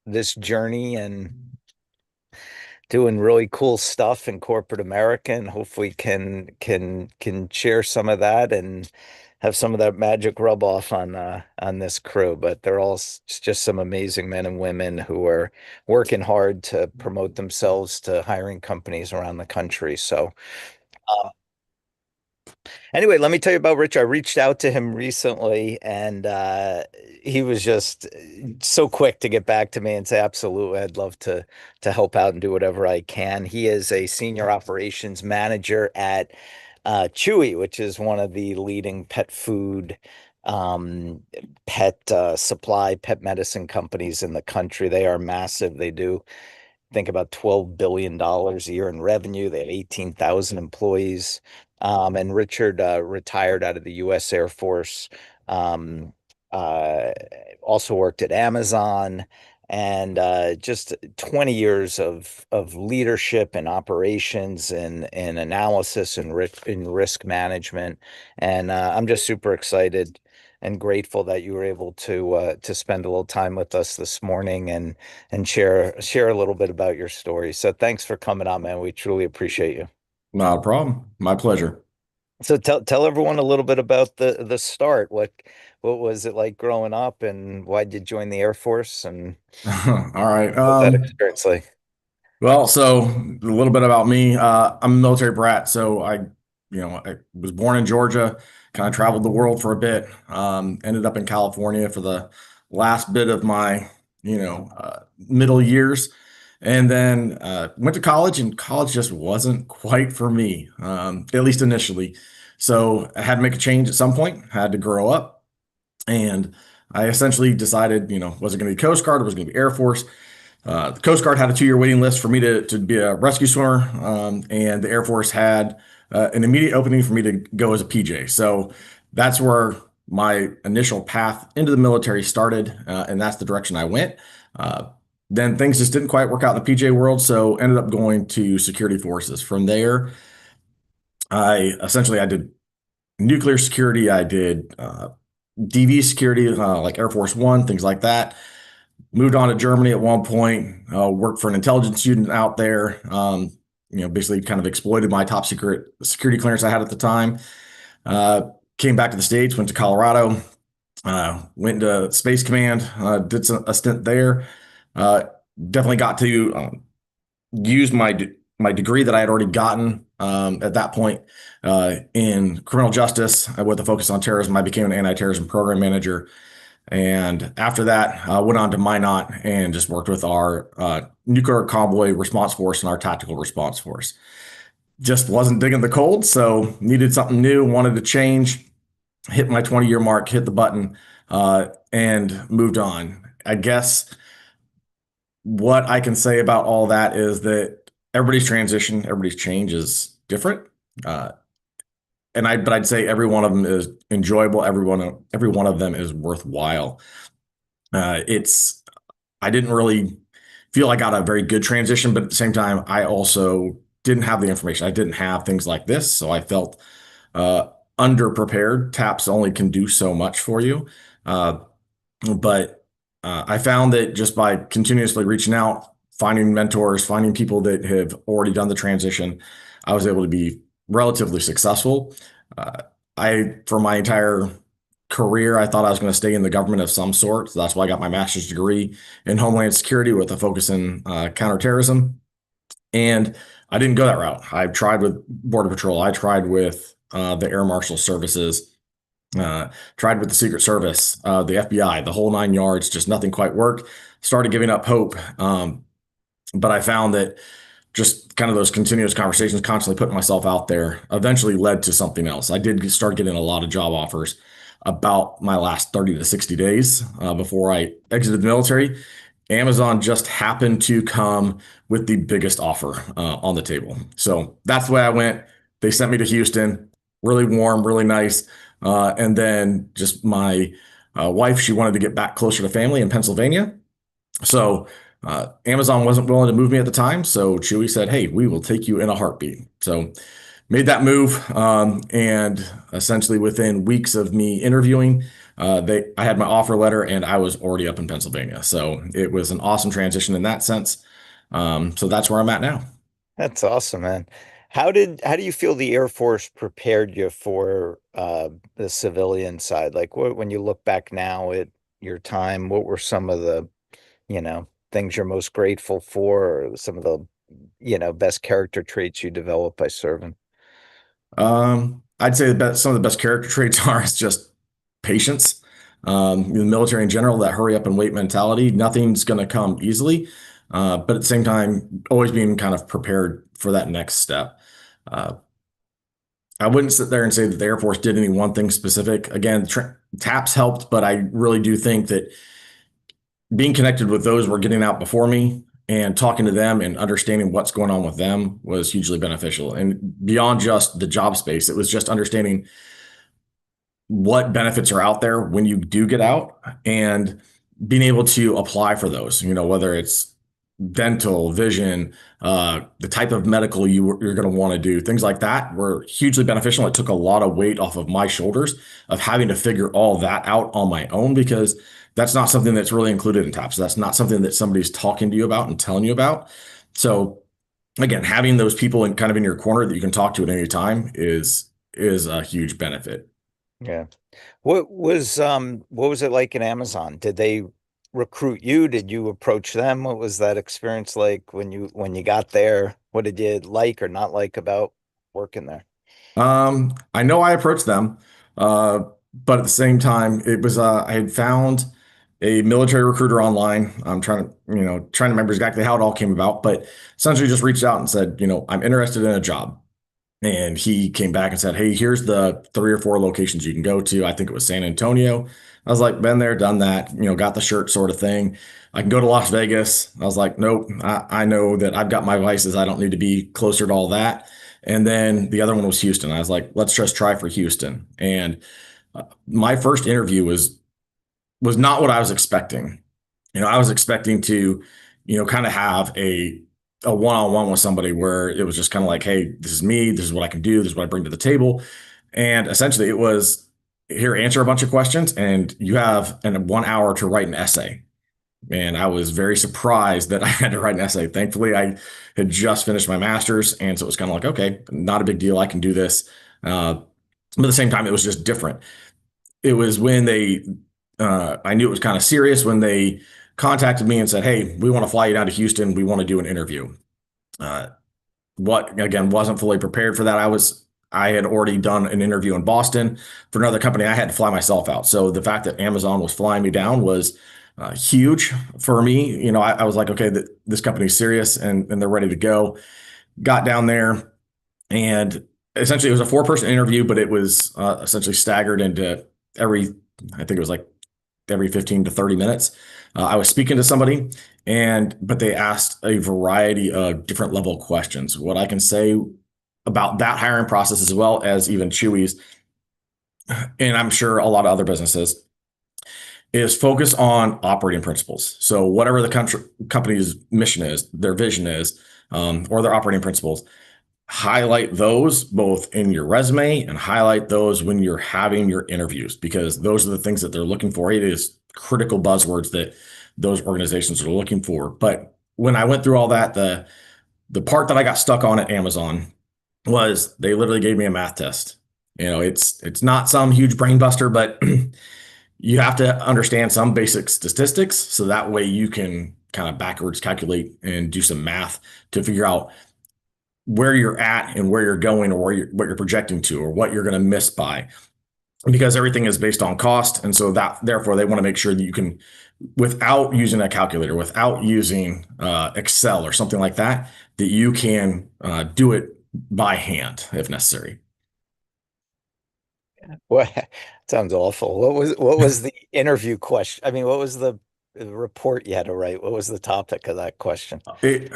this journey and doing really cool stuff in corporate America, and hopefully can share some of that and have some of that magic rub off on this crew. But they're all just some amazing men and women who are working hard to promote themselves to hiring companies around the country. So anyway, let me tell you about Rich. I reached out to him recently, and he was just so quick to get back to me and say, "Absolutely, I'd love to help out and do whatever I can." He is a senior operations manager at Chewy, which is one of the leading pet food, um, pet supply, pet medicine companies in the country. They are massive. They do think about $12 billion a year in revenue. They have 18,000 employees. And Richard retired out of the U.S. Air Force, um, uh, also worked at Amazon, and just 20 years of leadership and operations and analysis and risk management. And I'm just super excited and grateful that you were able to spend a little time with us this morning and share a little bit about your story. So thanks for coming on, man. We truly appreciate you. Not a problem. My pleasure. So tell everyone a little bit about the start. What was it like growing up, and why did you join the Air Force, and All right. what was that experience like? Well, so a little bit about me. I'm a military brat, so I was born in Georgia, kind of traveled the world for a bit. Ended up in California for the last bit of my, middle years, and then went to college, and college just wasn't quite for me, at least initially. So I had to make a change at some point. Had to grow up. And I essentially decided, was it going to be Coast Guard or was it going to be Air Force? The Coast Guard had a 2-year waiting list for me to be a rescue swimmer, and the Air Force had an immediate opening for me to go as a PJ. So that's where my initial path into the military started, and that's the direction I went. Uh, then things just didn't quite work out in the PJ world, so ended up going to security forces. From there, I did nuclear security, I did DV security, like Air Force One, things like that. Moved on to Germany at one point, worked for an intelligence student out there. Basically kind of exploited my top secret security clearance I had at the time. Came back to the States, went to Colorado, went into Space Command, did a stint there. Uh, Definitely got to use my degree that I had already gotten at that point in criminal justice with a focus on terrorism. I became an anti-terrorism program manager. And after that, I went on to Minot and just worked with our nuclear convoy response force and our tactical response force. Just wasn't digging the cold, so needed something new, wanted to change, hit my 20-year mark, hit the button, and moved on. I guess what I can say about all that is that everybody's transition, everybody's change is different. Uh, but I'd say every one of them is enjoyable. Every one of them is worthwhile. It's I didn't really feel I got a very good transition, but at the same time, I also didn't have the information. I didn't have things like this, so I felt uh, underprepared. Taps only can do so much for you, uh, but I found that just by continuously reaching out, finding mentors, finding people that have already done the transition, I was able to be relatively successful. Uh, for my entire career, I thought I was going to stay in the government of some sort. So that's why I got my master's degree in Homeland Security with a focus in counterterrorism. And I didn't go that route. I tried with Border Patrol. I tried with the Air Marshal Services. Tried with the Secret Service, the FBI, the whole 9 yards. Just nothing quite worked. Started giving up hope. But I found that just kind of those continuous conversations, constantly putting myself out there, eventually led to something else. I did start getting a lot of job offers about my last 30 to 60 days before I exited the military. Amazon just happened to come with the biggest offer on the table. So that's the way I went. They sent me to Houston, really warm, really nice. And then just my wife, she wanted to get back closer to family in Pennsylvania. So Amazon wasn't willing to move me at the time. So Chewy said, "Hey, we will take you in a heartbeat." So made that move. And essentially within weeks of me interviewing, I had my offer letter and I was already up in Pennsylvania. So it was an awesome transition in that sense. So that's where I'm at now. That's awesome, man. How do you feel the Air Force prepared you for the civilian side? Like when you look back now at your time, what were some of the, things you're most grateful for, or some of the, best character traits you developed by serving? I'd say some of the best character traits are is just patience. In the military in general, that hurry up and wait mentality, nothing's going to come easily. But at the same time, always being kind of prepared for that next step. Uh, I wouldn't sit there and say that the Air Force did any one thing specific. Again, TAPS helped, but I really do think that being connected with those who were getting out before me and talking to them and understanding what's going on with them was hugely beneficial. And beyond just the job space, it was just understanding what benefits are out there when you do get out and being able to apply for those, whether it's dental, vision, the type of medical you're going to want to do, things like that were hugely beneficial. It took a lot of weight off of my shoulders of having to figure all that out on my own because that's not something that's really included in TAPS. That's not something that somebody's talking to you about and telling you about. So again, having those people in kind of in your corner that you can talk to at any time is a huge benefit. Yeah. What was it like in Amazon? Did they recruit you? Did you approach them? What was that experience like when you got there? What did you like or not like about working there? I know I approached them, but at the same time, it was I had found a military recruiter online. I'm trying to remember exactly how it all came about, but essentially just reached out and said, I'm interested in a job. And he came back and said, "Hey, here's the 3 or 4 locations you can go to." I think it was San Antonio. I was like, "Been there, done that, got the shirt sort of thing." I can go to Las Vegas. I was like, "Nope, I know that I've got my vices. I don't need to be closer to all that." And then the other one was Houston. I was like, "Let's just try for Houston." And my first interview was not what I was expecting. I was expecting to, kind of have a one-on-one with somebody where it was just kind of like, hey, this is me, this is what I can do, this is what I bring to the table. And essentially it was here, answer a bunch of questions, and you have 1 hour to write an essay. And I was very surprised that I had to write an essay. Thankfully, I had just finished my master's, and so it was kind of like, okay, not a big deal. I can do this. But at the same time, it was just different. It was when I knew it was kind of serious when they contacted me and said, "Hey, we want to fly you down to Houston. We want to do an interview." Uh, what again wasn't fully prepared for that. I had already done an interview in Boston for another company. I had to fly myself out. So the fact that Amazon was flying me down was huge for me. I was like, okay, this company's serious and they're ready to go. Got down there and essentially it was a 4-person interview, but it was essentially staggered into I think it was like every 15 to 30 minutes. I was speaking to somebody but they asked a variety of different level questions. What I can say about that hiring process as well as even Chewy's, and I'm sure a lot of other businesses, is focus on operating principles. So whatever the company's mission is, their vision is, or their operating principles, highlight those both in your resume and highlight those when you're having your interviews, because those are the things that they're looking for. It is critical buzzwords that those organizations are looking for. But when I went through all that, the part that I got stuck on at Amazon was they literally gave me a math test. It's not some huge brain buster, but you have to understand some basic statistics so that way you can kind of backwards calculate and do some math to figure out where you're at and where you're going, or what you're projecting to, or what you're going to miss by, because everything is based on cost. And so that therefore they want to make sure that you can, without using a calculator, without using Excel or something like that, that you can do it by hand if necessary. What sounds awful. What was the interview question? I mean, what was the report you had to write? What was the topic of that question? It,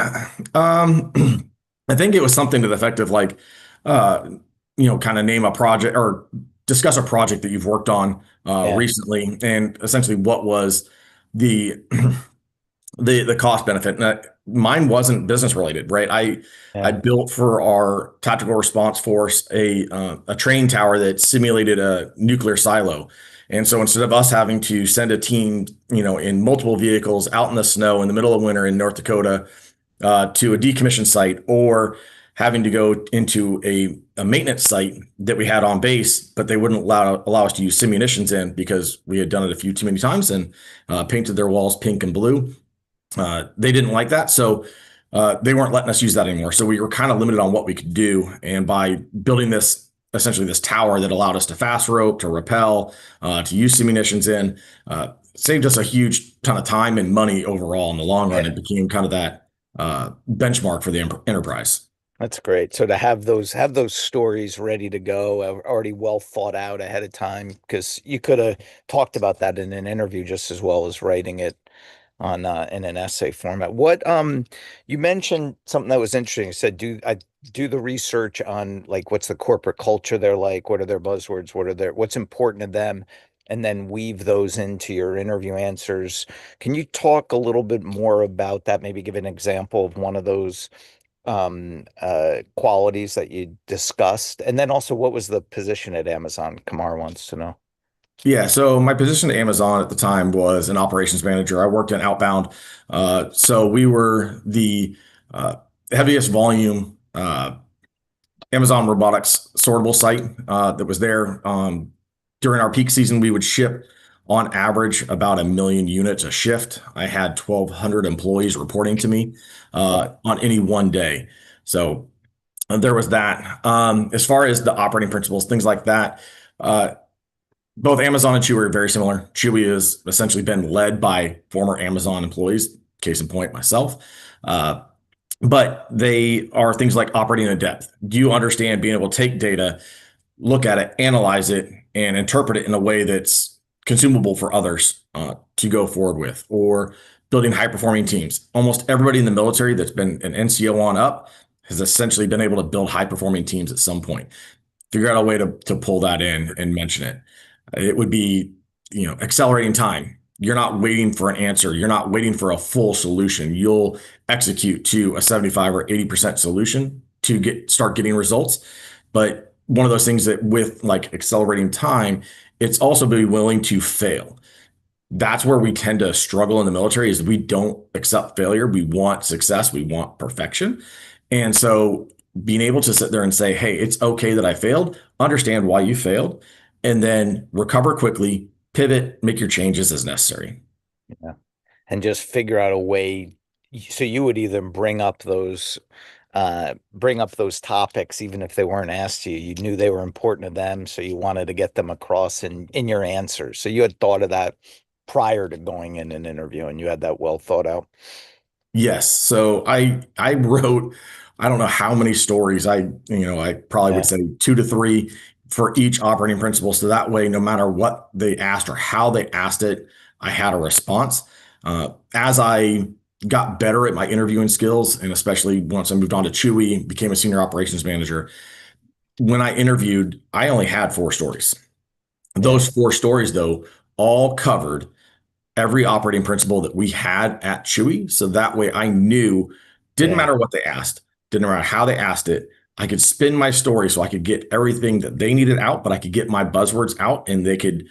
I think it was something to the effect of like, uh, kind of name a project or discuss a project that you've worked on Yeah, recently, and essentially what was the the cost benefit. Now, mine wasn't business related, right? I yeah. built for our tactical response force a train tower that simulated a nuclear silo, And so instead of us having to send a team, in multiple vehicles out in the snow in the middle of winter in North Dakota to a decommissioned site, or having to go into a maintenance site that we had on base, but they wouldn't allow us to use simunitions in because we had done it a few too many times and painted their walls pink and blue. They didn't like that, so they weren't letting us use that anymore. So we were kind of limited on what we could do. And by building this, essentially this tower that allowed us to fast rope, to rappel, to use munitions in, saved us a huge ton of time and money overall in the long run. Yeah. It became kind of that benchmark for the enterprise. That's great. So to have those stories ready to go, already well thought out ahead of time, because you could have talked about that in an interview just as well as writing it on in an essay format. What you mentioned something that was interesting. You said do the research on like what's the corporate culture they're like, what are their buzzwords, what's important to them, and then weave those into your interview answers. Can you talk a little bit more about that? Maybe give an example of one of those qualities that you discussed, and then also what was the position at Amazon? Kamar wants to know. Yeah, so my position at Amazon at the time was an operations manager. I worked in outbound. So we were the heaviest volume Amazon robotics sortable site that was there. During our peak season, we would ship on average about 1 million units a shift. I had 1,200 employees reporting to me Wow. on any one day. So there was that. As far as the operating principles, things like that, uh, both Amazon and Chewy are very similar. Chewy has essentially been led by former Amazon employees, case in point, myself. Uh, but they are things like operating in depth. Do you understand being able to take data, look at it, analyze it, and interpret it in a way that's consumable for others to go forward with? Or building high performing teams. Almost everybody in the military that's been an NCO on up has essentially been able to build high performing teams at some point. Figure out a way to pull that in and mention it. It would be, accelerating time. You're not waiting for an answer. You're not waiting for a full solution. You'll execute to a 75 or 80% solution to start getting results. But one of those things that with like accelerating time, it's also be willing to fail. That's where we tend to struggle in the military is we don't accept failure. We want success. We want perfection. And so being able to sit there and say, hey, it's okay that I failed, understand why you failed, and then recover quickly, pivot, make your changes as necessary. Yeah. And just figure out a way. So you would either bring up those topics, even if they weren't asked to you. You knew they were important to them, so you wanted to get them across in your answers. So you had thought of that prior to going in an interview, and you had that well thought out. Yes. So I wrote, I don't know how many stories. I probably would Yeah. say 2 to 3 for each operating principle. So that way, no matter what they asked or how they asked it, I had a response. As I got better at my interviewing skills, and especially once I moved on to Chewy, became a senior operations manager. When I interviewed, I only had 4 stories. Yeah. Those 4 stories, though, all covered every operating principle that we had at Chewy. So that way I knew, didn't Yeah. matter what they asked, didn't matter how they asked it. I could spin my story so I could get everything that they needed out, but I could get my buzzwords out and they could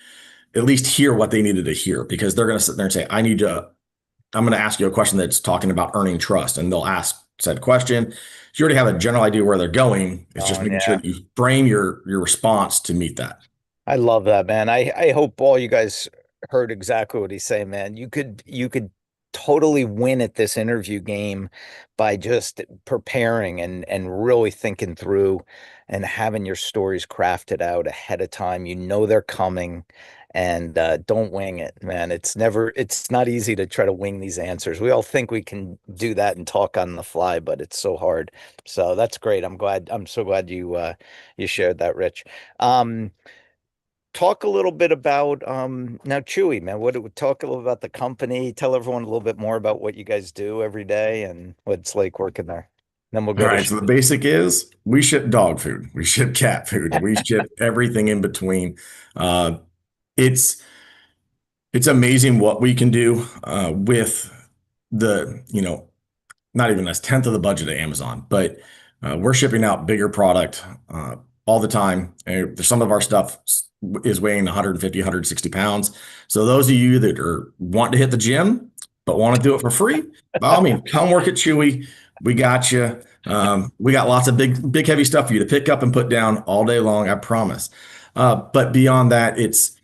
at least hear what they needed to hear because they're going to sit there and say, I'm going to ask you a question that's talking about earning trust. And they'll ask said question. You already have a general idea where they're going. It's Oh, just making sure yeah. that you frame your response to meet that. I love that, man. I hope all you guys heard exactly what he's saying, man. You could totally win at this interview game by just preparing and really thinking through and having your stories crafted out ahead of time. You know they're coming, and don't wing it, man. It's not easy to try to wing these answers. We all think we can do that and talk on the fly, but it's so hard. So that's great. I'm so glad you shared that, Rich. Um, Talk a little bit about now Chewy, man. Talk a little about the company. Tell everyone a little bit more about what you guys do every day and what it's like working there. Then we'll All go to right. So the basic is we ship dog food, we ship cat food, we ship everything in between. Uh, it's it's amazing what we can do with the, not even a tenth of the budget of Amazon, but we're shipping out bigger product. all the time. And some of our stuff is weighing 150, 160 pounds. So those of you that are want to hit the gym but want to do it for free, by all means, come work at Chewy. We got you. We got lots of big, heavy stuff for you to pick up and put down all day long. I promise. But beyond that, it's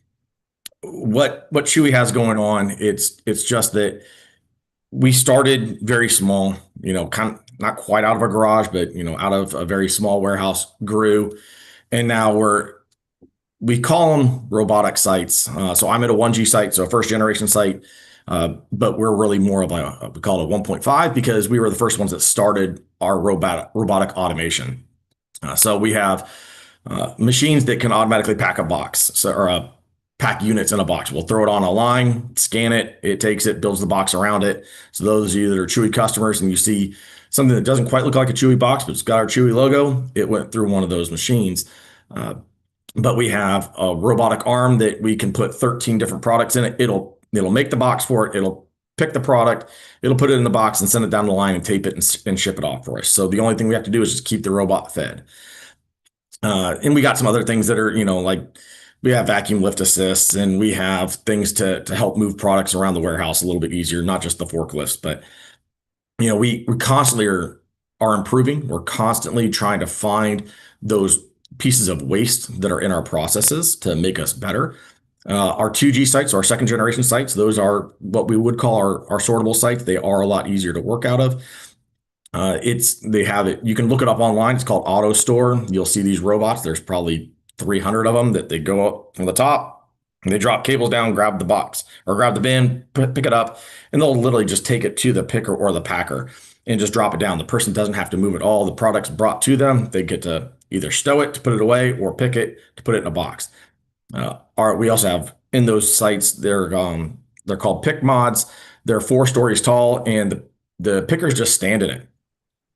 what Chewy has going on. It's just that we started very small, kind of not quite out of a garage, but out of a very small warehouse, grew, and now we call them robotic sites. So I'm at a 1G site, so a first generation site, but we're really more of we call it 1.5 because we were the first ones that started our robotic automation. So we have machines that can automatically pack a box, or pack units in a box. We'll throw it on a line, scan it, it takes it, builds the box around it. So those of you that are Chewy customers and you see something that doesn't quite look like a Chewy box, but it's got our Chewy logo, it went through one of those machines. But we have a robotic arm that we can put 13 different products in it. It'll make the box for it. It'll pick the product. It'll put it in the box and send it down the line and tape it and ship it off for us. So the only thing we have to do is just keep the robot fed. And we got some other things that are, like we have vacuum lift assists and we have things to help move products around the warehouse a little bit easier, not just the forklifts, but we constantly are improving. We're constantly trying to find those pieces of waste that are in our processes to make us better. Our 2G sites, our second generation sites, those are what we would call our sortable sites. They are a lot easier to work out of. They have it. You can look it up online. It's called Auto Store. You'll see these robots. There's probably 300 of them that they go up from the top and they drop cables down, grab the box or grab the bin, pick it up, and they'll literally just take it to the picker or the packer and just drop it down. The person doesn't have to move it all. The product's brought to them. They get to either stow it to put it away or pick it to put it in a box. We also have in those sites, they're called pick mods. They're 4 stories tall and the pickers just stand in it.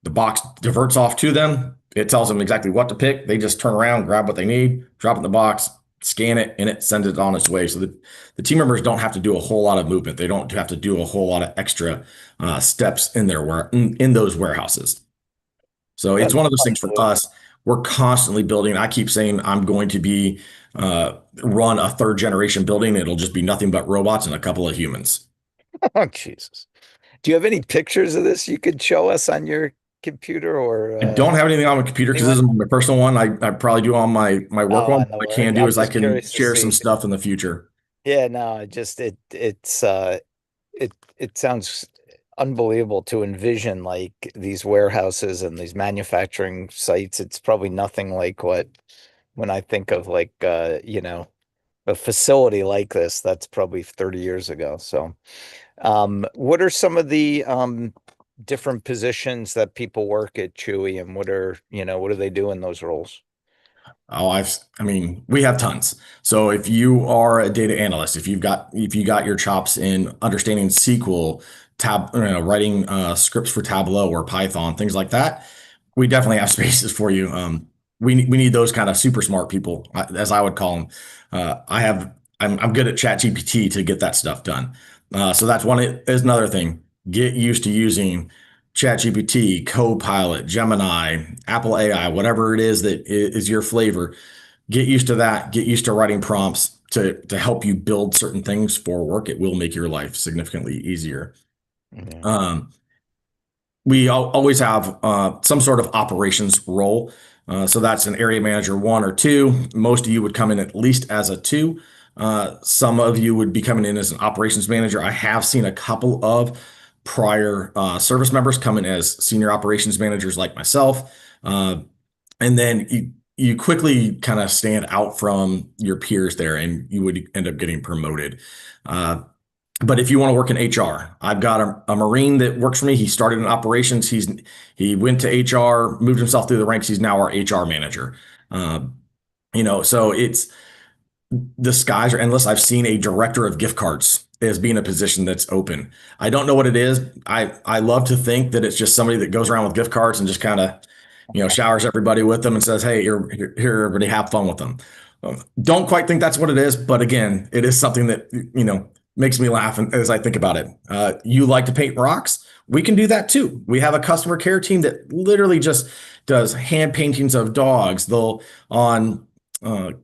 The box diverts off to them. It tells them exactly what to pick. They just turn around, grab what they need, drop it in the box, scan it, and it sends it on its way. So the team members don't have to do a whole lot of movement. They don't have to do a whole lot of extra steps in those warehouses. So it's That's one of those things for unbelievable. us. We're constantly building. I keep saying I'm going to be run a 3rd generation building. It'll just be nothing but robots and a couple of humans. Oh, Jesus. Do you have any pictures of this you could show us on your computer or I don't have anything on my computer because this anyone? is my personal one. I probably do on my work Oh, one. no What I worries. can do I'm is I just can curious to share some see. stuff in the future. Yeah, no, it sounds unbelievable to envision like these warehouses and these manufacturing sites. It's probably nothing like what when I think of like a facility like this, that's probably 30 years ago. So what are some of the different positions that people work at Chewy and what do they do in those roles? Oh, I mean, we have tons. So if you are a data analyst, if you got your chops in understanding SQL, writing scripts for Tableau or Python, things like that, we definitely have spaces for you. We need those kind of super smart people, as I would call them. I'm good at ChatGPT to get that stuff done. So that's is another thing. Get used to using ChatGPT, Copilot, Gemini, Apple AI, whatever it is that is your flavor. Get used to that. Get used to writing prompts to help you build certain things for work. It will make your life significantly easier. Yeah. Um, we always have some sort of operations role. So that's an area manager 1 or 2. Most of you would come in at least as a 2. Some of you would be coming in as an operations manager. I have seen a couple of prior service members come in as senior operations managers like myself. And then you quickly kind of stand out from your peers there and you would end up getting promoted. But if you want to work in HR, I've got a Marine that works for me. He started in operations. He went to HR, moved himself through the ranks. He's now our HR manager. So it's the skies are endless. I've seen a director of gift cards as being a position that's open. I don't know what it is. I love to think that it's just somebody that goes around with gift cards and just kind of, showers everybody with them and says, "Hey, here, everybody have fun with them." Don't quite think that's what it is, but again, it is something that makes me laugh as I think about it. You like to paint rocks? We can do that too. We have a customer care team that literally just does hand paintings of dogs. They'll on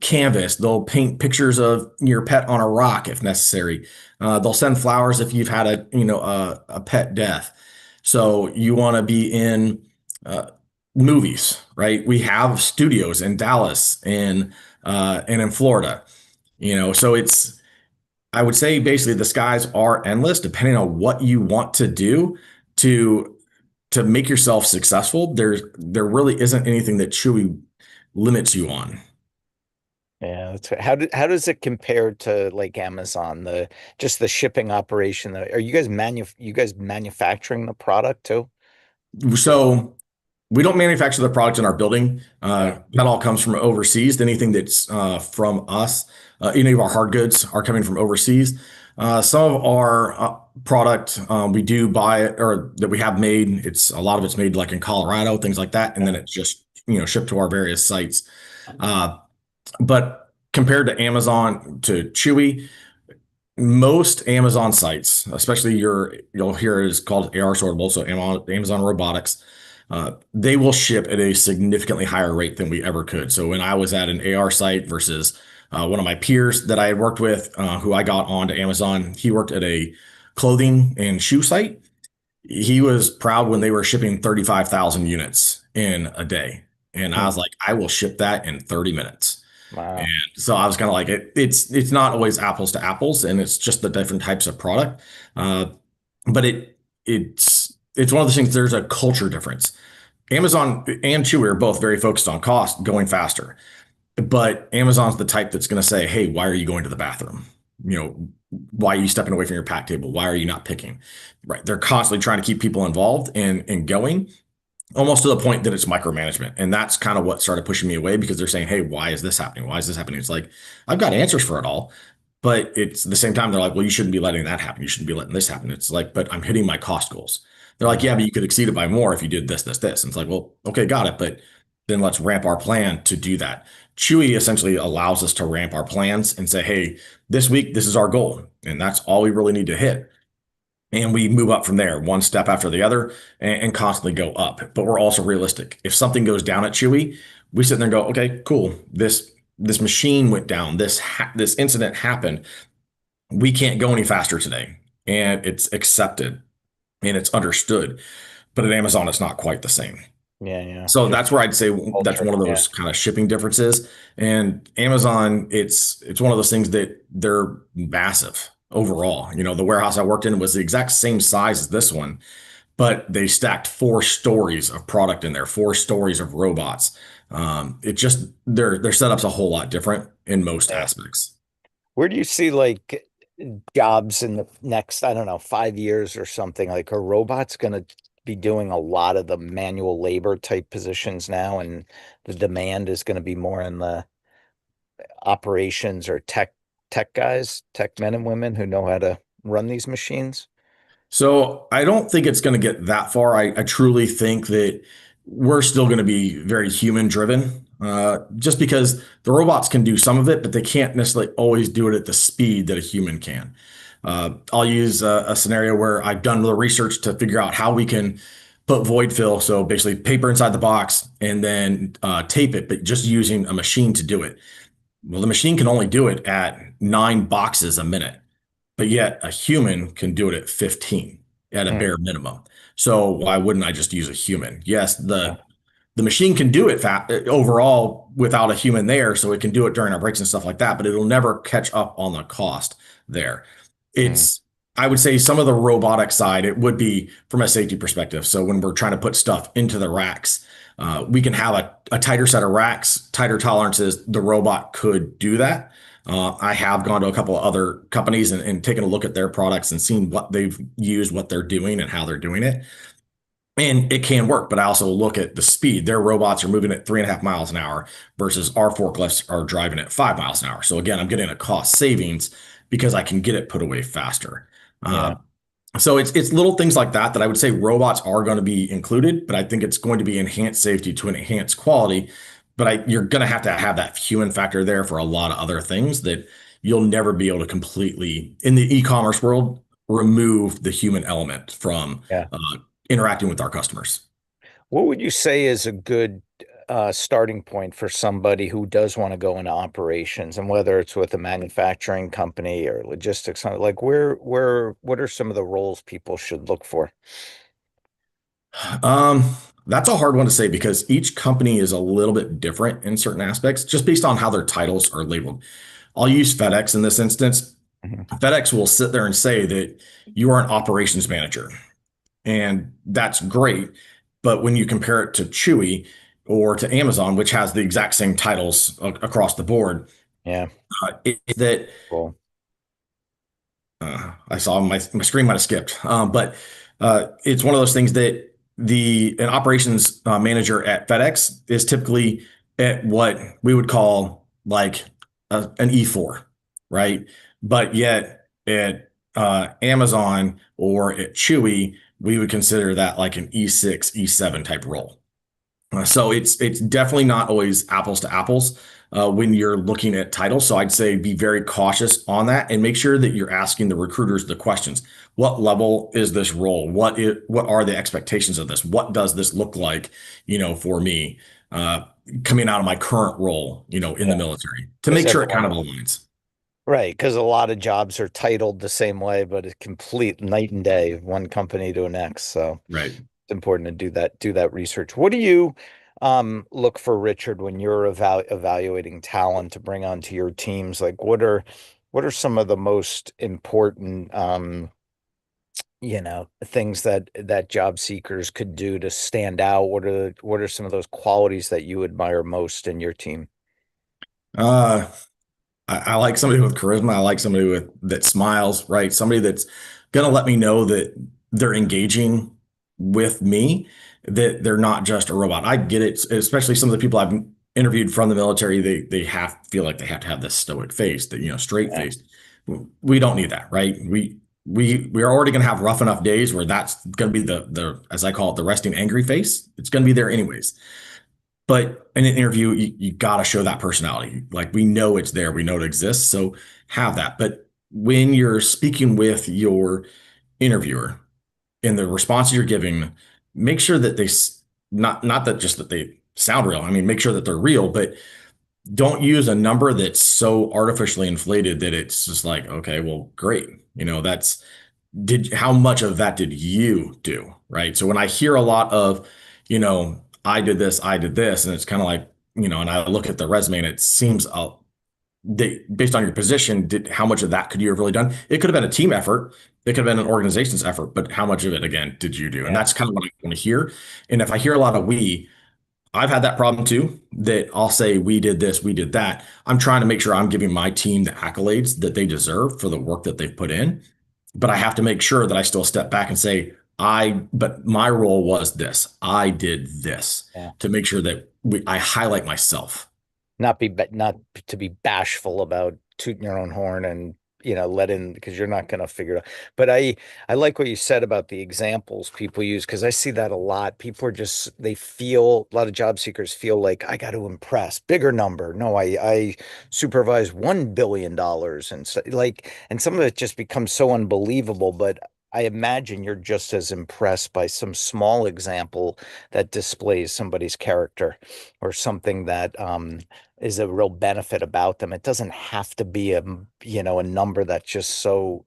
canvas. They'll paint pictures of your pet on a rock if necessary. They'll send flowers if you've had a pet death. So you want to be in uh, movies, right? We have studios in Dallas and in Florida. So it's I would say basically the skies are endless depending on what you want to do to to make yourself successful. There really isn't anything that Chewy limits you on. Yeah, how does it compare to like Amazon, the just the shipping operation? Are you guys manufacturing the product too? So we don't manufacture the product in our building. Yeah. That all comes from overseas. Anything that's from us, any of our hard goods are coming from overseas. Some of our product we do buy it or that we have made. It's a lot of it's made like in Colorado, things like that, and then it's just shipped to our various sites. Uh, but compared to Amazon to Chewy, most Amazon sites, especially you'll hear it is called AR sortable, so Amazon Robotics, they will ship at a significantly higher rate than we ever could. So when I was at an AR site versus one of my peers that I had worked with, who I got onto Amazon, he worked at a clothing and shoe site. He was proud when they were shipping 35,000 units in a day. And I Hmm. was like, I will ship that in 30 minutes. And Wow. so I was kind of like, it's not always apples to apples, and it's just the different types of product. Uh, but it's one of those things. There's a culture difference. Amazon and Chewy are both very focused on cost, going faster. But Amazon's the type that's going to say, "Hey, why are you going to the bathroom? You know, why are you stepping away from your pack table? Why are you not picking?" Right? They're constantly trying to keep people involved and going almost to the point that it's micromanagement. And that's kind of what started pushing me away because they're saying, hey, why is this happening? Why is this happening? It's like, I've got answers for it all. But it's at the same time, they're like, well, you shouldn't be letting that happen. You shouldn't be letting this happen. It's like, but I'm hitting my cost goals. They're like, Hmm. yeah, but you could exceed it by more if you did this, this, this. And it's like, well, okay, got it. But then let's ramp our plan to do that. Chewy essentially allows us to ramp our plans and say, hey, this week, this is our goal. And that's all we really need to hit and we move up from there, one step after the other, and constantly go up. But we're also realistic. If something goes down at Chewy, we sit there and go, okay, cool. This machine went down. This incident happened. We can't go any faster today, and it's accepted and it's understood. But at Amazon, it's not quite the same. Yeah, yeah. So Just that's where I'd say that's culture. one of Yeah. those kind of shipping differences. And Amazon, it's one of those things that they're massive overall. The warehouse I worked in was the exact same size as this one, but they stacked 4 stories of product in there, 4 stories of robots. It just their setup's a whole lot different in most Yeah. aspects. Where do you see like jobs in the next, I don't know, 5 years or something? Like, are robots going to be doing a lot of the manual labor type positions now, and the demand is going to be more in the operations or tech guys, tech men and women who know how to run these machines? So I don't think it's going to get that far. I truly think that we're still going to be very human driven, just because the robots can do some of it, but they can't necessarily always do it at the speed that a human can. I'll use a scenario where I've done the research to figure out how we can put void fill, so basically paper inside the box and then tape it, but just using a machine to do it. Well, the machine can only do it at 9 boxes a minute, but yet a human can do it at 15 at a Hmm. bare minimum. So why wouldn't I just use a human? Yes, Yeah. the machine can do it overall without a human there, so it can do it during our breaks and stuff like that, but it'll never catch up on the cost there. Hmm. It's I would say some of the robotic side, it would be from a safety perspective. So when we're trying to put stuff into the racks, we can have a tighter set of racks, tighter tolerances. The robot could do that. I have gone to a couple of other companies and taken a look at their products and seen what they've used, what they're doing, and how they're doing it. And it can work, but I also look at the speed. Their robots are moving at 3.5 miles an hour versus our forklifts are driving at 5 miles an hour. So again, I'm getting a cost savings because I can get it put away faster. Yeah. Uh, so it's little things like that that I would say robots are going to be included, but I think it's going to be enhanced safety to enhance quality. But you're going to have that human factor there for a lot of other things that you'll never be able to completely in the e-commerce world. remove the human element from Yeah. interacting with our customers. What would you say is a good starting point for somebody who does want to go into operations, and whether it's with a manufacturing company or logistics, like what are some of the roles people should look for? Um, that's a hard one to say because each company is a little bit different in certain aspects, just based on how their titles are labeled. I'll use FedEx in this instance. Mhm. FedEx will sit there and say that you are an operations manager, and that's great. But when you compare it to Chewy or to Amazon, which has the exact same titles across the board, Yeah, it's that cool. I saw my screen might have skipped, but it's one of those things that the an operations manager at FedEx is typically at what we would call like an E4, right? But yet at Amazon or at Chewy, we would consider that like an E6, E7 type role. So it's definitely not always apples to apples when you're looking at titles. So I'd say be very cautious on that and make sure that you're asking the recruiters the questions. What level is this role? What are the expectations of this? What does this look like, for me coming out of my current role, in the Yeah, military to because make sure it kind everyone, of aligns. right, because a lot of jobs are titled the same way, but it's complete night and day, one company to the next. So Right. it's important to do that research. What do you look for, Richard, when you're evaluating talent to bring onto your teams? Like what are some of the most important things that job seekers could do to stand out? What are some of those qualities that you admire most in your team? Uh, I like somebody with charisma. I like somebody with that smiles, right? Somebody that's gonna let me know that they're engaging with me, that they're not just a robot. I get it, especially some of the people I've interviewed from the military, they have feel like they have to have this stoic face, that straight Yeah, faced. We don't need that, right? We are already gonna have rough enough days where that's gonna be the as I call it, the resting angry face. It's gonna be there anyways. But in an interview, you got to show that personality. Like we know it's there, we know it exists. So have that. But when you're speaking with your interviewer in the responses you're giving, make sure that not that just that they sound real. I mean, make sure that they're real, but don't use a number that's so artificially inflated that it's just like, okay, well, great. That's did how much of that did you do? Right. So when I hear a lot of, I did this, and it's kind of like, and I look at the resume and it seems based on your position, did how much of that could you have really done? It could have been a team effort, it could have been an organization's effort, but how much of it again did you do? And yeah, that's kind of what I want to hear. And if I hear a lot of I've had that problem too, that I'll say we did this, we did that. I'm trying to make sure I'm giving my team the accolades that they deserve for the work that they've put in. But I have to make sure that I still step back and say, but my role was this. I did this yeah. to make sure that I highlight myself. Not to be bashful about tooting your own horn and let in, because you're not going to figure it out. But I like what you said about the examples people use, because I see that a lot. People are just they feel a lot of job seekers feel like I got to impress, bigger number. No, I supervise $1 billion, and so, like, and some of it just becomes so unbelievable. But I imagine you're just as impressed by some small example that displays somebody's character, or something that is a real benefit about them. It doesn't have to be a number that just so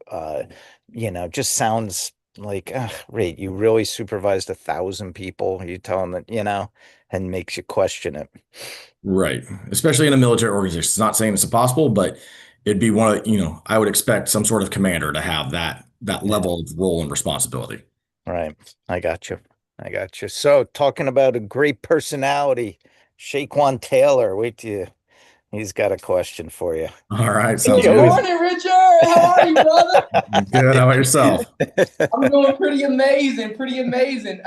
just sounds like, Wait, you really supervised 1,000 people? Are you telling that, and makes you question it. Right. Especially in a military organization. It's not saying it's impossible, but it'd be one of, I would expect some sort of commander to have that Yeah, level of role and responsibility. right. I got you. I got you. So talking about a great personality, Shaquan Taylor, wait till he's got a question for you. All right. Sounds He Good always good. morning, Richard. How are you, brother? Good. How about yourself? I'm doing pretty amazing, pretty amazing.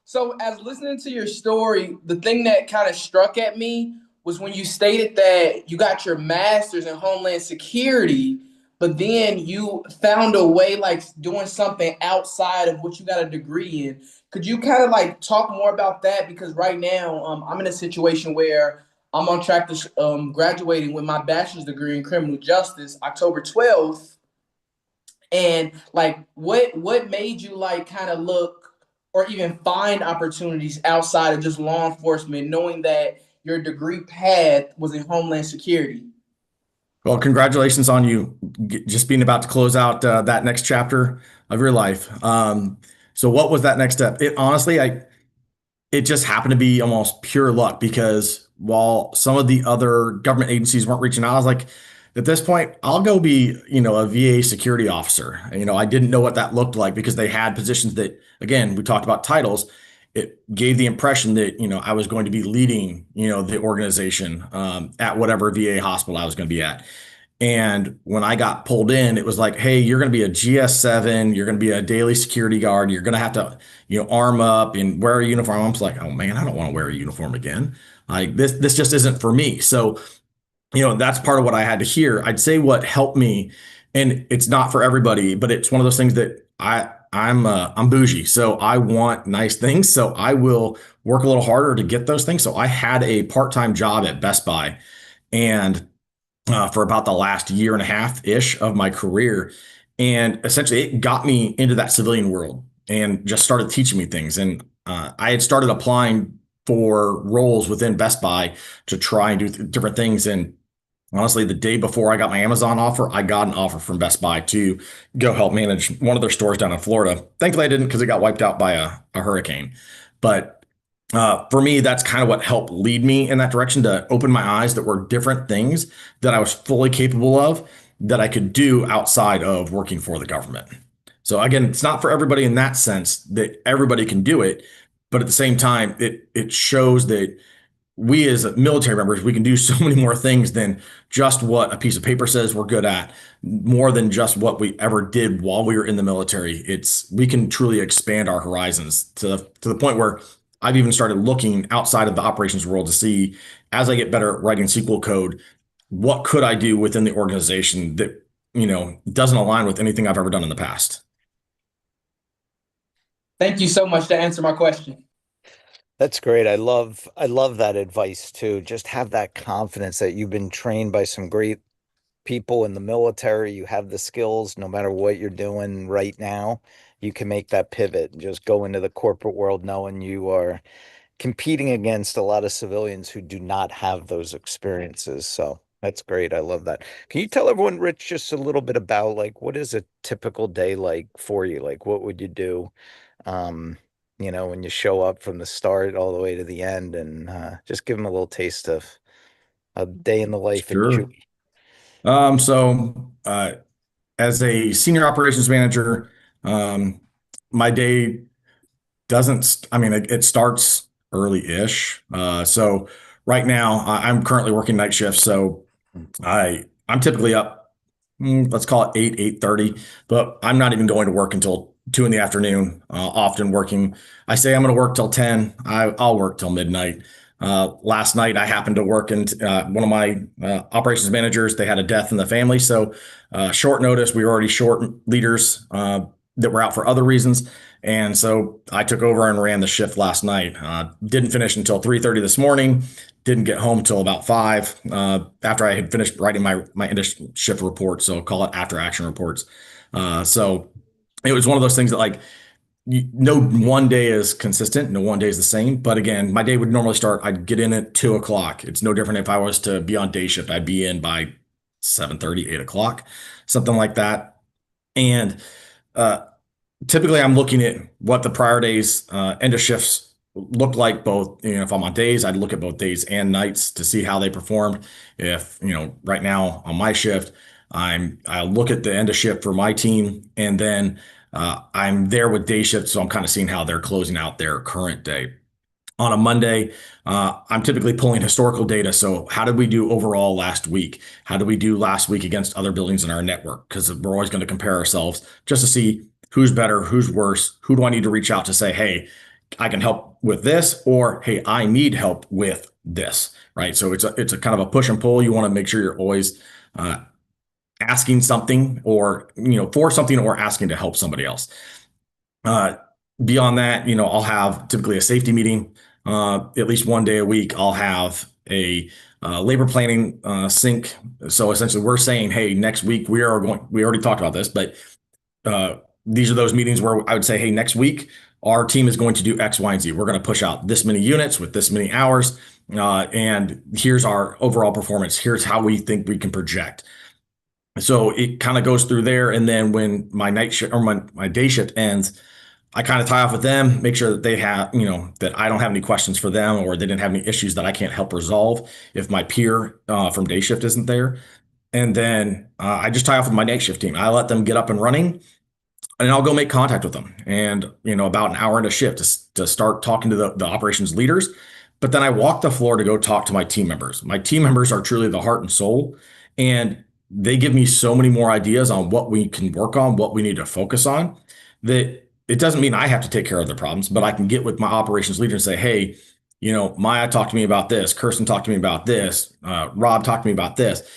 So as listening to your story, the thing that kind of struck at me was when you stated that you got your master's in Homeland Security, but then you found a way like doing something outside of what you got a degree in. Could you kind of like talk more about that? Because right now, I'm in a situation where I'm on track to graduating with my bachelor's degree in criminal justice October 12th. And like, what made you like kind of look or even find opportunities outside of just law enforcement, knowing that your degree path was in Homeland Security? Well, congratulations on you just being about to close out that next chapter of your life. So what was that next step? It honestly, it just happened to be almost pure luck because while some of the other government agencies weren't reaching out, I was like, at this point, I'll go be, a VA security officer. I didn't know what that looked like because they had positions that, again, we talked about titles. It gave the impression that, I was going to be leading, the organization at whatever VA hospital I was going to be at. And when I got pulled in, it was like, hey, you're going to be a GS7, you're going to be a daily security guard, you're going to have to, arm up and wear a uniform. I'm just like, oh man, I don't want to wear a uniform again. Like this just isn't for me. So, that's part of what I had to hear. I'd say what helped me, and it's not for everybody, but it's one of those things that I'm bougie, so I want nice things. So I will work a little harder to get those things. So I had a part-time job at Best Buy, and for about the last year and a half ish of my career. And essentially, it got me into that civilian world and just started teaching me things. And I had started applying for roles within Best Buy to try and do different things. And honestly, the day before I got my Amazon offer, I got an offer from Best Buy to go help manage one of their stores down in Florida. Thankfully, I didn't because it got wiped out by a hurricane. But for me, that's kind of what helped lead me in that direction to open my eyes that were different things that I was fully capable of that I could do outside of working for the government. So again, it's not for everybody in that sense that everybody can do it, but at the same time, it shows that we as military members, we can do so many more things than just what a piece of paper says we're good at, more than just what we ever did while we were in the military. We can truly expand our horizons to the point where I've even started looking outside of the operations world to see, as I get better at writing SQL code, what could I do within the organization that, doesn't align with anything I've ever done in the past. Thank you so much to answer my question. That's great. I love that advice too. Just have that confidence that you've been trained by some great people in the military. You have the skills no matter what you're doing right now. You can make that pivot and just go into the corporate world knowing you are competing against a lot of civilians who do not have those experiences. So that's great. I love that. Can you tell everyone, Rich, just a little bit about like what is a typical day like for you? Like what would you do? Um, when you show up from the start all the way to the end and just give them a little taste of a day in the life at Sure. Chewy. So as a senior operations manager, um, my day I mean, it starts early-ish. So right now I'm currently working night shifts. So I'm typically up, let's call it 8:30, but I'm not even going to work until 2 in the afternoon, often working. I say I'm going to work till 10. I'll work till midnight. Last night I happened to work in one of my operations managers. They had a death in the family. So short notice, we were already short leaders that were out for other reasons. And so I took over and ran the shift last night. Didn't finish until 3:30 this morning. Didn't get home till about 5 after I had finished writing my end of shift report. So call it after action reports. So it was one of those things that like no one day is consistent, no one day is the same. But again, my day would normally start. I'd get in at 2 o'clock. It's no different if I was to be on day shift. I'd be in by 7:30, 8 o'clock, something like that. And uh, typically I'm looking at what the prior days end of shifts look like both, if I'm on days, I'd look at both days and nights to see how they performed. If, right now on my shift, I look at the end of shift for my team, and then I'm there with day shift. So I'm kind of seeing how they're closing out their current day. On a Monday, I'm typically pulling historical data. So how did we do overall last week? How did we do last week against other buildings in our network? Because we're always going to compare ourselves just to see who's better, who's worse, who do I need to reach out to say, hey, I can help with this, or hey, I need help with this, right? So it's a kind of a push and pull. You want to make sure you're always asking something, or for something, or asking to help somebody else. Beyond that, I'll have typically a safety meeting at least one day a week. I'll have a labor planning sync. So essentially, we're saying, hey, next week we already talked about this, but these are those meetings where I would say, hey, next week, our team is going to do X, Y, and Z. We're going to push out this many units with this many hours. And here's our overall performance. Here's how we think we can project. So it kind of goes through there. And then when my night shift or my day shift ends, I kind of tie off with them, make sure that they have, that I don't have any questions for them or they didn't have any issues that I can't help resolve if my peer from day shift isn't there. And then I just tie off with my night shift team. I let them get up and running and I'll go make contact with them. And, about an hour into shift to start talking to the operations leaders. But then I walk the floor to go talk to my team members. My team members are truly the heart and soul. And they give me so many more ideas on what we can work on, what we need to focus on, that it doesn't mean I have to take care of the problems, but I can get with my operations leader and say, hey, Maya talked to me about this. Kirsten talked to me about this. Rob talked to me about this.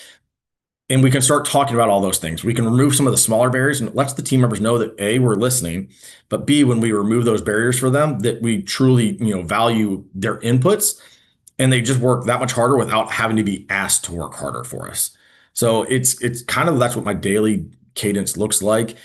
And we can start talking about all those things. We can remove some of the smaller barriers and lets the team members know that A, we're listening, but B, when we remove those barriers for them, that we truly, value their inputs and they just work that much harder without having to be asked to work harder for us. So it's kind of that's what my daily cadence looks like.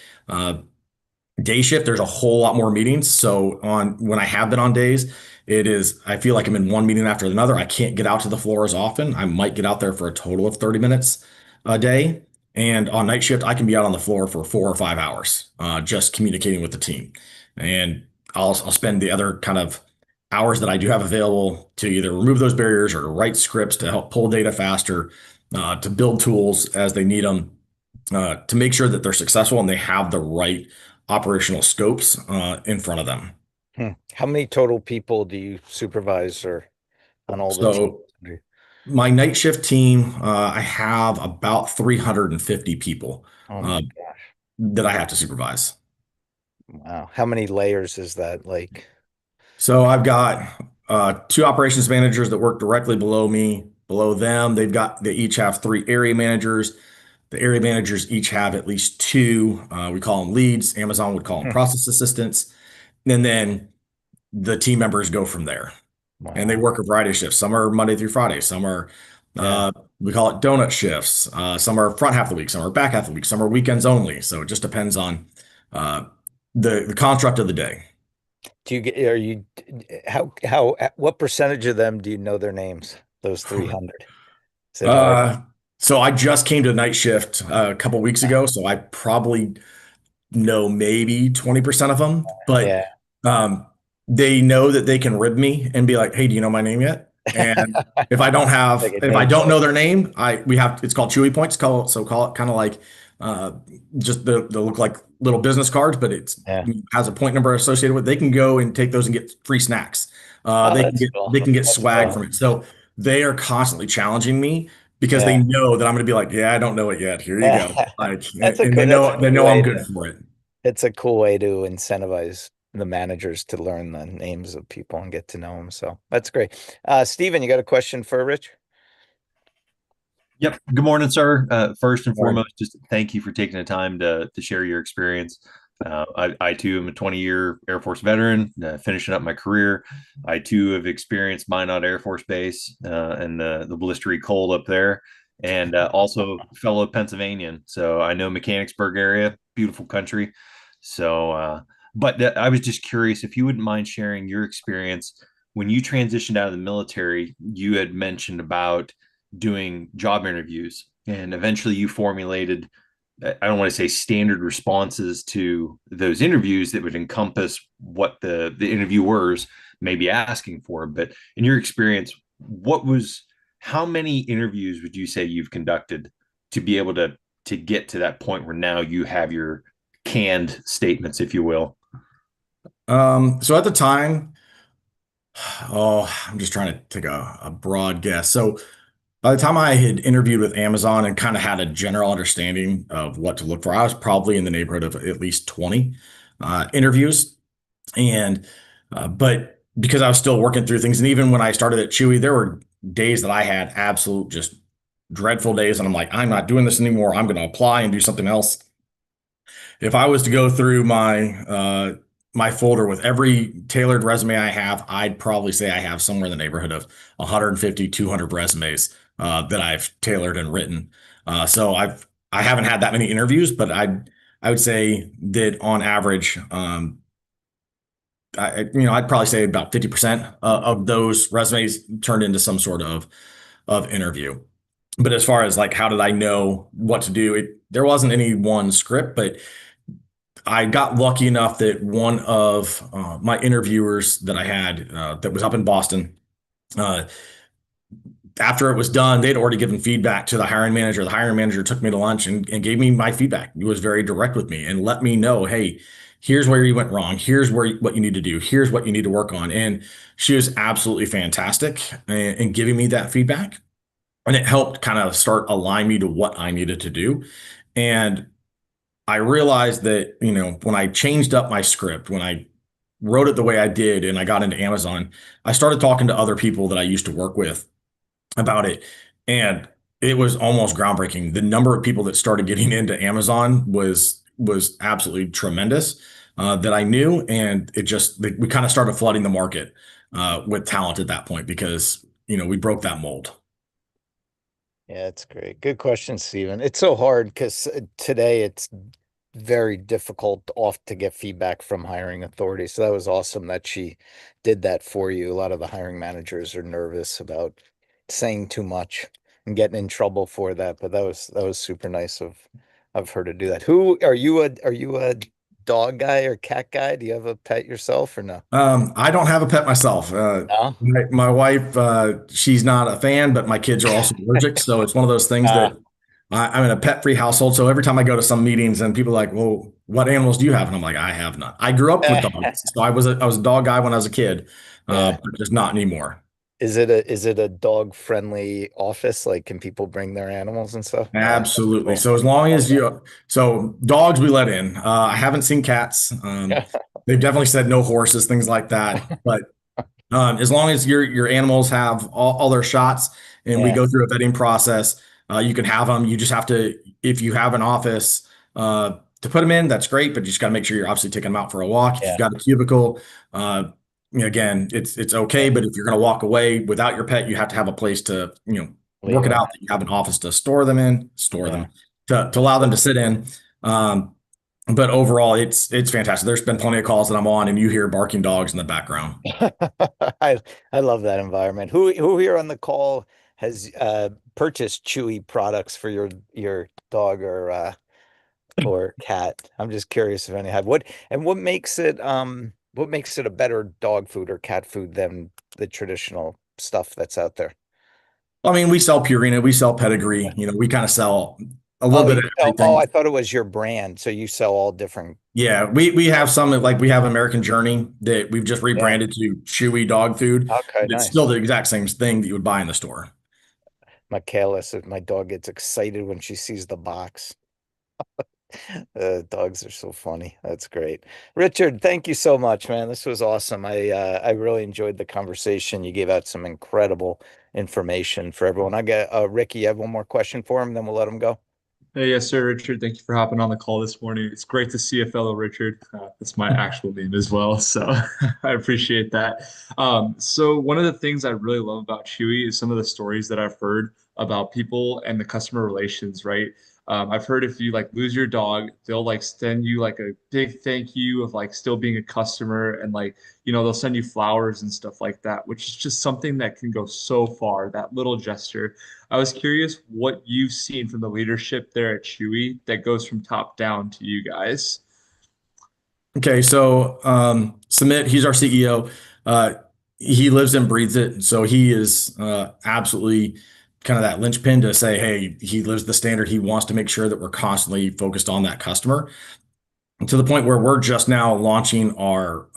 Day shift, there's a whole lot more meetings. So when I have been on days, I feel like I'm in one meeting after another. I can't get out to the floor as often. I might get out there for a total of 30 minutes a day. And on night shift, I can be out on the floor for 4 or 5 hours, just communicating with the team. And I'll spend the other kind of hours that I do have available to either remove those barriers or to write scripts to help pull data faster, to build tools as they need them, to make sure that they're successful and they have the right operational scopes in front of them. How many total people do you supervise or on all the So teams? my night shift team, I have about 350 people Oh my gosh. that I have to supervise. Wow. How many layers is that like? So I've got two operations managers that work directly below me. Below them, they each have three area managers. The area managers each have at least two. We call them leads. Amazon would call them process assistants. And then the team members go from there. And they Wow. work a variety of shifts. Some are Monday through Friday. Some are, Yeah. we call it donut shifts. Some are front half of the week. Some are back half of the week. Some are weekends only. So it just depends on uh, the construct of the day. Do you get, what percentage of them do you know their names? Those 300? Is it hard? Uh, so I just came to night shift a couple weeks ago. So I probably know maybe 20% of them, but Yeah. um, they know that they can rib me and be like, "Hey, do you know my name yet?" And Like a if I name don't check. know their name, it's called Chewy points. Call it kind of like uh, just they look like little business cards, but Yeah. has a point number associated with it. They can go and take those and get free snacks. Oh, that's cool. They can get That's swag cool. from it. So they are constantly challenging me because they Yeah. know that I'm going to be like, yeah, I don't know it yet. Here you go. Like, and That's a they cool know I'm way good to for it. it's a cool way to incentivize the managers to learn the names of people and get to know them. So that's great. Steven, you got a question for Rich? Yep. Good morning, sir. First and Morning. foremost, just thank you for taking the time to share your experience. I too am a 20-year Air Force veteran, finishing up my career. I too have experienced Minot Air Force Base and the blistery cold up there, and also fellow Pennsylvanian. So I know Mechanicsburg area, beautiful country. So, but I was just curious if you wouldn't mind sharing your experience when you transitioned out of the military. You had mentioned about doing job interviews and eventually you formulated, I don't want to say standard responses to those interviews that would encompass what the interviewers may be asking for. But in your experience, how many interviews would you say you've conducted to be able to get to that point where now you have your canned statements, if you will? So at the time, I'm just trying to take a broad guess. So by the time I had interviewed with Amazon and kind of had a general understanding of what to look for, I was probably in the neighborhood of at least 20 interviews. And but because I was still working through things, and even when I started at Chewy, there were days that I had absolute just dreadful days, and I'm like, I'm not doing this anymore. I'm going to apply and do something else. If I was to go through my folder with every tailored resume I have, I'd probably say I have somewhere in the neighborhood of 150, 200 resumes that I've tailored and written. So I haven't had that many interviews, but I would say that on average, I'd probably say about 50% of those resumes turned into some sort of interview. But as far as like how did I know what to do, there wasn't any one script, but I got lucky enough that one of my interviewers that I had that was up in Boston, uh, after it was done, they'd already given feedback to the hiring manager. The hiring manager took me to lunch and gave me my feedback. He was very direct with me and let me know, hey, here's where you went wrong. Here's what you need to do. Here's what you need to work on. And she was absolutely fantastic in giving me that feedback. And it helped kind of start align me to what I needed to do. And I realized that, when I changed up my script, when I wrote it the way I did and I got into Amazon, I started talking to other people that I used to work with about it. And it was almost groundbreaking. The number of people that started getting into Amazon was absolutely tremendous that I knew. And we kind of started flooding the market with talent at that point because, we broke that mold. Yeah, it's great. Good question, Steven. It's so hard because today it's very difficult oft to get feedback from hiring authorities. So that was awesome that she did that for you. A lot of the hiring managers are nervous about saying too much and getting in trouble for that. But that was super nice of her to do that. Who are you a dog guy or cat guy? Do you have a pet yourself or no? I don't have a pet myself. No? My wife, she's not a fan, but my kids are also allergic. So it's one of those things Uh, that I'm in a pet-free household. So every time I go to some meetings and people are like, well, what animals do you have? And I'm like, I have none. I grew up with dogs. So I was a dog guy when I was a kid, yeah. but just not anymore. Is it a dog friendly office? Like, can people bring their animals and stuff? Yeah, that's Absolutely. cool. So as long Love as so dogs we let in. I haven't seen cats. that. They've definitely said no horses, things like that. But as long as your animals have all their shots and we Yeah, go through a vetting process, you can have them. You just have to, if you have an office to put them in, that's great. But you just got to make sure you're obviously taking them out for a walk. If you've yeah, got a cubicle, again, it's okay. yeah. But if you're going to walk away without your pet, you have to have a place to work Leave it them. out. That you have an office to store them in, Yeah. to allow them to sit in. Um, but overall, it's fantastic. There's been plenty of calls that I'm on, and you hear barking dogs in the background. I love that environment. Who here on the call has purchased Chewy products for your dog or cat? I'm just curious if any have. What makes it a better dog food or cat food than the traditional stuff that's out there? I mean, we sell Purina, we sell Pedigree. We kind of sell a little Oh, bit of I everything. thought it was your brand. So you sell all different. Yeah, we have some like we have American Journey that we've just Yeah. rebranded to Chewy dog food. Okay, But it's still nice. the exact same thing that you would buy in the store. Michaelis, my dog gets excited when she sees the box. Dogs are so funny. That's great. Richard, thank you so much, man. This was awesome. I really enjoyed the conversation. You gave out some incredible information for everyone. I got Ricky, you have one more question for him, then we'll let him go. Hey, yes, sir, Richard. Thank you for hopping on the call this morning. It's great to see a fellow Richard. That's my actual name as well, so I appreciate that. So one of the things I really love about Chewy is some of the stories that I've heard about people and the customer relations, right? I've heard if you like lose your dog, they'll like send you like a big thank you of like still being a customer and like, they'll send you flowers and stuff like that, which is just something that can go so far, that little gesture. I was curious what you've seen from the leadership there at Chewy that goes from top down to you guys. Okay, so Sumit, he's our CEO. Uh, he lives and breathes it, so he is absolutely kind of that linchpin to say, hey, he lives the standard. He wants to make sure that we're constantly focused on that customer to the point where we're just now launching our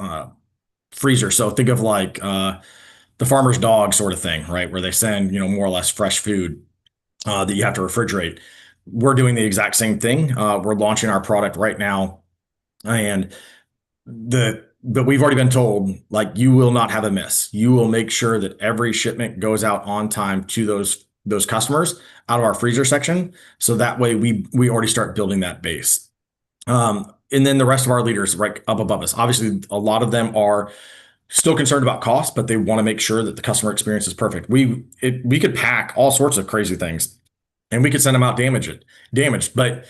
freezer. So think of like the farmer's dog sort of thing, right? Where they send, more or less fresh food that you have to refrigerate. We're doing the exact same thing. We're launching our product right now, and but we've already been told like you will not have a miss. You will make sure that every shipment goes out on time to those customers out of our freezer section. So that way we already start building that base. And then the rest of our leaders right up above us. Obviously, a lot of them are still concerned about cost, but they want to make sure that the customer experience is perfect. We could pack all sorts of crazy things and we could send them out damaged, but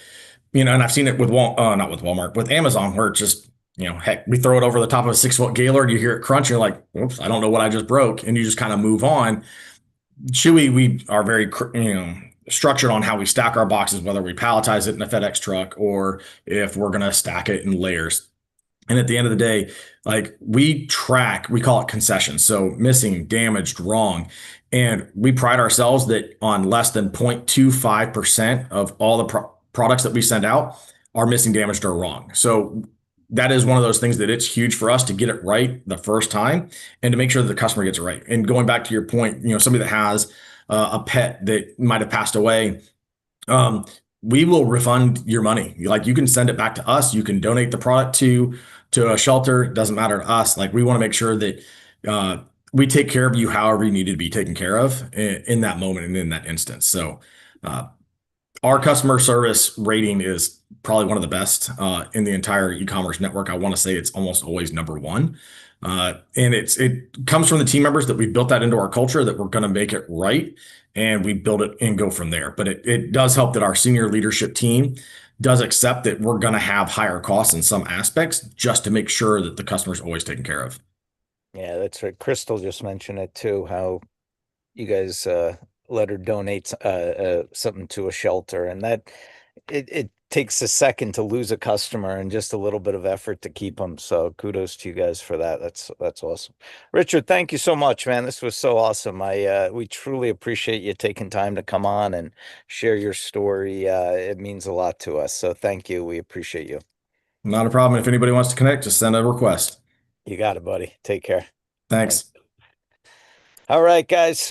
and I've seen it with not with Walmart, with Amazon, where it's just, heck, we throw it over the top of a 6 foot Gaylord, you hear it crunch, you're like, oops, I don't know what I just broke. And you just kind of move on. Chewy, we are very, structured on how we stack our boxes, whether we palletize it in a FedEx truck or if we're going to stack it in layers. And at the end of the day, like we call it concessions. So missing, damaged, wrong. And we pride ourselves that on less than 0.25% of all the products that we send out are missing, damaged, or wrong. So that is one of those things that it's huge for us to get it right the first time and to make sure that the customer gets it right. And going back to your point, somebody that has a pet that might have passed away, um, we will refund your money. Like you can send it back to us. You can donate the product to a shelter. It doesn't matter to us. Like we want to make sure that we take care of you however you need to be taken care of in that moment and in that instance. So uh, our customer service rating is probably one of the best in the entire e-commerce network. I want to say it's almost always number one. And it comes from the team members that we built that into our culture that we're going to make it right, and we build it and go from there. But it does help that our senior leadership team does accept that we're going to have higher costs in some aspects just to make sure that the customer is always taken care of. Yeah, that's right. Crystal just mentioned it too, how you guys let her donate something to a shelter, and that it takes a second to lose a customer and just a little bit of effort to keep them. So kudos to you guys for that. That's awesome. Richard, thank you so much, man. This was so awesome. We truly appreciate you taking time to come on and share your story. It means a lot to us. So thank you. We appreciate you. Not a problem. If anybody wants to connect, just send a request. You got it, buddy. Take care. Thanks. All right, guys. So